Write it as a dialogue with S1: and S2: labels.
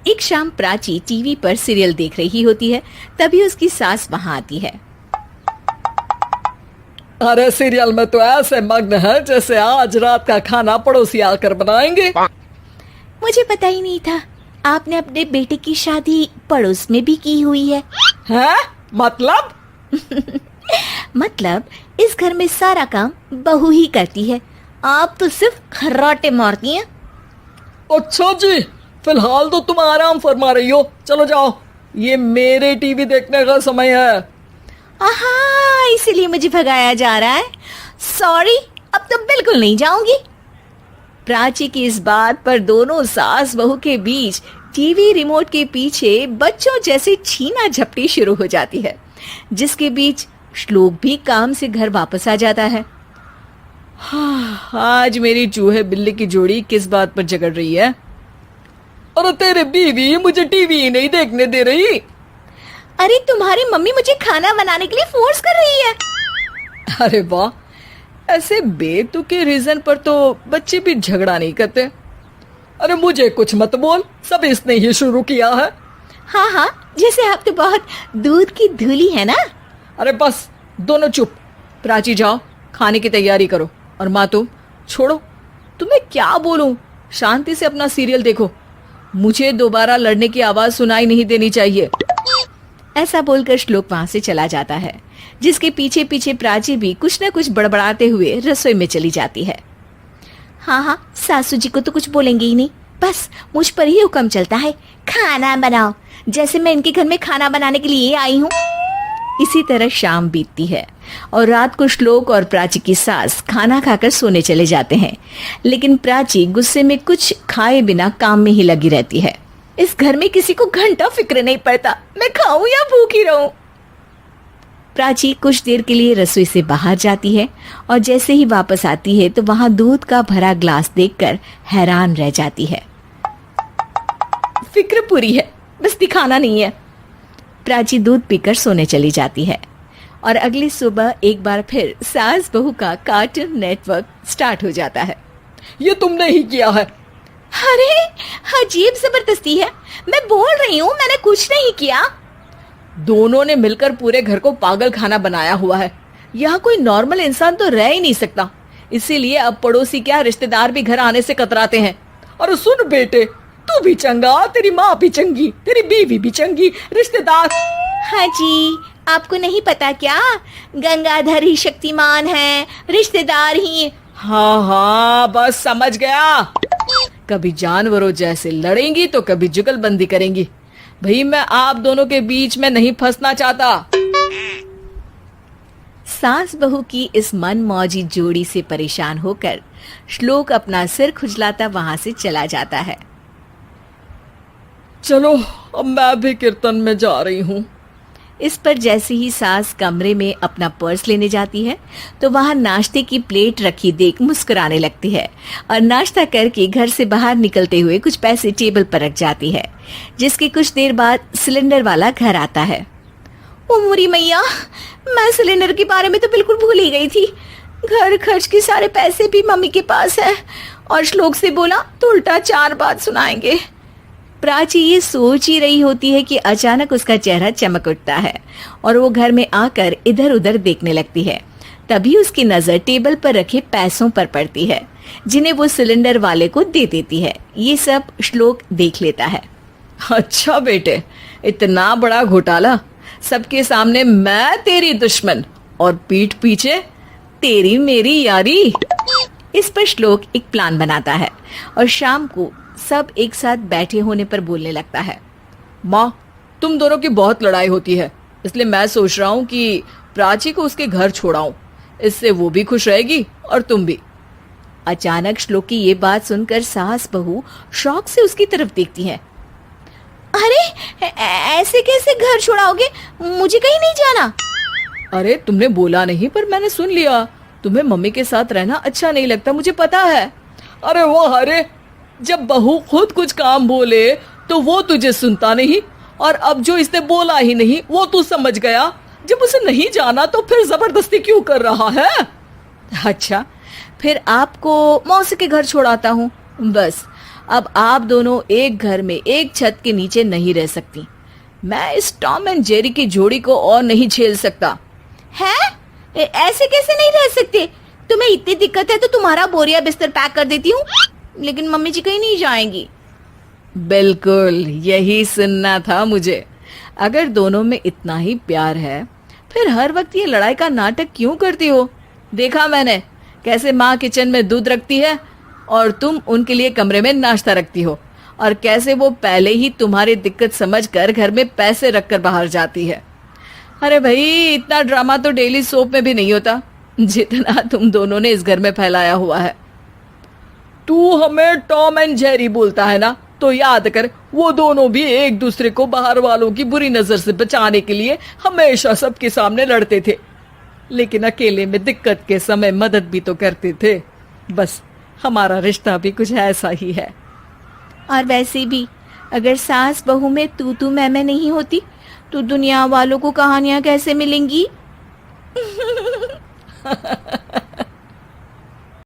S1: एक शाम प्राची टीवी पर सीरियल देख रही होती है। तभी उसकी सास वहां आती है।
S2: अरे सीरियल में तो ऐसे मग्न है जैसे आज रात का खाना पड़ोसी आकर बनाएंगे।
S1: मुझे पता ही नहीं था आपने अपने बेटे की शादी पड़ोस में भी की हुई है।
S2: हैं? मतलब?
S1: मतलब इस घर में सारा काम बहू ही करती है, आप तो सिर्फ खर्राटे मारती हैं।
S2: अच्छा जी, फिलहाल तो तुम आराम फरमा रही हो, चलो जाओ, ये मेरे टीवी देखने का समय है।
S1: आहा, इसीलिए मुझे भगाया जा रहा है। सॉरी, अब तो बिल्कुल नहीं जाऊंगी। प्राची की इस बात पर दोनों सास बहू के बीच टीवी रिमोट के पीछे बच्चों जैसे छीना झपटी शुरू हो जाती है, जिसके बीच श्लोक भी काम से घर वापस आ जाता है।
S2: हाँ, आज मेरी चूहे बिल्ली की जोड़ी किस बात पर झगड़ रही है? अरे तेरे बीवी मुझे टीवी ही नहीं देखने दे रही।
S1: अरे तुम्हारी मम्मी मुझे खाना बनाने के लिए फोर्स कर रही है।
S2: अरे वाह, ऐसे बेतुके रीजन पर तो बच्चे भी झगड़ा नहीं करते। अरे मुझे कुछ मत बोल, सब इसने ही शुरू किया है।
S1: हाँ हाँ, जैसे आप तो बहुत दूध की धूली है ना।
S2: अरे बस, दोनों चुप। प्राची जाओ, खाने की तैयारी करो। और माँ तुम छोड़ो, तुम्हें क्या बोलूं, शांति से अपना सीरियल देखो, मुझे दोबारा लड़ने की आवाज सुनाई नहीं देनी चाहिए।
S1: ऐसा बोलकर श्लोक वहां से चला जाता है, जिसके पीछे पीछे प्राची भी कुछ न कुछ बड़बड़ाते हुए रसोई में चली जाती है। हाँ हाँ, सासू जी को तो कुछ बोलेंगे ही नहीं, बस मुझ पर ही हुक्म चलता है, खाना बनाओ, जैसे मैं इनके घर में खाना बनाने के लिए आई हूँ। इसी तरह शाम बीतती है और रात को श्लोक और प्राची की सास खाना खाकर सोने चले जाते हैं, लेकिन प्राची गुस्से में कुछ खाए बिना काम में ही लगी रहती है। इस घर में किसी को घंटा फिक्र नहीं पड़ता, मैं खाऊं या भूखी रहूं। प्राची कुछ देर के लिए रसोई से बाहर जाती है और जैसे ही वापस आती है तो वहां दूध का भरा ग्लास देखकर हैरान रह जाती है। फिक्र पूरी है, बस दिखाना नहीं है। प्राची दूध पीकर सोने चली जाती है और अगली सुबह एक बार फिर सास बहू का कार्टून नेटवर्क स्टार्ट हो जाता है।
S2: ये तुमने ही किया है।
S1: अरे अजीब जबरदस्ती है, मैं बोल रही हूँ मैंने कुछ नहीं किया।
S2: दोनों ने मिलकर पूरे घर को पागल खाना बनाया हुआ है। यहाँ कोई नॉर्मल इंसान तो रह ही नहीं सकता, इसीलिए अब पड़ोसी क्या रिश्तेदार भी घर आने से कतराते हैं। और सुन बेटे, तू भी चंगा, तेरी माँ भी चंगी, तेरी बीवी भी चंगी, रिश्तेदार।
S1: हाँ जी, आपको नहीं पता क्या, गंगाधर ही शक्तिमान है, रिश्तेदार ही।
S2: हाँ हाँ, बस समझ गया। कभी जानवरों जैसे लड़ेंगी तो कभी जुगलबंदी करेंगी। भाई मैं आप दोनों के बीच में नहीं फंसना चाहता।
S1: सास बहू की इस मन मौजी जोड़ी से परेशान होकर श्लोक अपना सिर खुजलाता वहां से चला जाता है।
S2: चलो अब मैं भी कीर्तन में जा रही हूँ।
S1: इस पर जैसे ही सास कमरे में अपना पर्स लेने जाती है तो वहां नाश्ते की प्लेट रखी देख मुस्कुराने लगती है और नाश्ता करके घर से बाहर निकलते हुए कुछ पैसे टेबल पर रख जाती है, जिसके कुछ देर बाद सिलेंडर वाला घर आता है। ओ मुरी मैया, मैं सिलेंडर के बारे में तो बिल्कुल भूल ही गई थी। घर खर्च के सारे पैसे भी मम्मी के पास है और श्लोक से बोला तो उल्टा 4 बात सुनाएंगे। प्राची ये सोच ही रही होती है कि अचानक उसका चेहरा चमक उठता है और वो घर में आकर इधर उधर देखने लगती है। तभी उसकी नजर टेबल पर रखे पैसों पर पड़ती है, जिन्हें वो सिलेंडर वाले को दे देती है। ये सब श्लोक देख लेता है।
S2: अच्छा बेटे, इतना बड़ा घोटाला, सबके सामने मैं तेरी दुश्मन और पीठ पीछे तेरी मेरी यारी। इस पर श्लोक एक प्लान बनाता है और शाम को सब एक साथ बैठे होने पर बोलने लगता है। माँ, तुम दोनों की बहुत लड़ाई होती है, इसलिए मैं सोच रहा हूँ कि प्राची को उसके घर छोड़ाऊं, इससे वो भी खुश रहेगी और तुम भी।
S1: अचानक श्लोक की ये बात सुनकर सास बहू शौक से उसकी तरफ देखती है। अरे ऐसे कैसे घर छोड़ाओगे, मुझे कहीं नहीं जाना।
S2: अरे तुमने बोला नहीं पर मैंने सुन लिया, तुम्हें मम्मी के साथ रहना अच्छा नहीं लगता, मुझे पता है। अरे वो अरे, जब बहू खुद कुछ काम बोले तो वो तुझे सुनता नहीं, और अब जो इसने बोला ही नहीं वो तू समझ गया। जब उसे नहीं जाना तो फिर जबरदस्ती क्यों कर रहा है?
S1: अच्छा, फिर आपको मौसी के घर छोड़ाता हूँ,
S2: बस अब आप दोनों एक घर में एक छत के नीचे नहीं रह सकती। मैं इस टॉम एंड जेरी की जोड़ी को और नहीं झेल सकता।
S1: है? ऐसे कैसे नहीं रह सकते? तुम्हें इतनी दिक्कत है तो तुम्हारा बोरिया बिस्तर पैक कर देती हूँ, लेकिन मम्मी जी कहीं नहीं जाएंगी।
S2: बिल्कुल यही सुनना था मुझे। अगर दोनों में इतना ही प्यार है फिर हर वक्त ये लड़ाई का नाटक क्यों करती हो? देखा मैंने कैसे माँ किचन में दूध रखती है और तुम उनके लिए कमरे में नाश्ता रखती हो, और कैसे वो पहले ही तुम्हारी दिक्कत समझकर घर में पैसे रखकर बाहर जाती है। अरे भाई, इतना ड्रामा तो डेली सोप में भी नहीं होता जितना तुम दोनों ने इस घर में फैलाया हुआ है। तू हमें टॉम एंड जेरी बोलता है ना, तो याद कर वो दोनों भी एक दूसरे को बाहर वालों की बुरी नजर से बचाने के लिए हमेशा सबके सामने लड़ते थे, लेकिन अकेले में दिक्कत के समय मदद भी तो करते थे। बस हमारा रिश्ता भी कुछ ऐसा ही है।
S1: और वैसे भी अगर सास बहू में तू मैं नहीं होती तो दुनिया वालों को कहानियां कैसे मिलेंगी?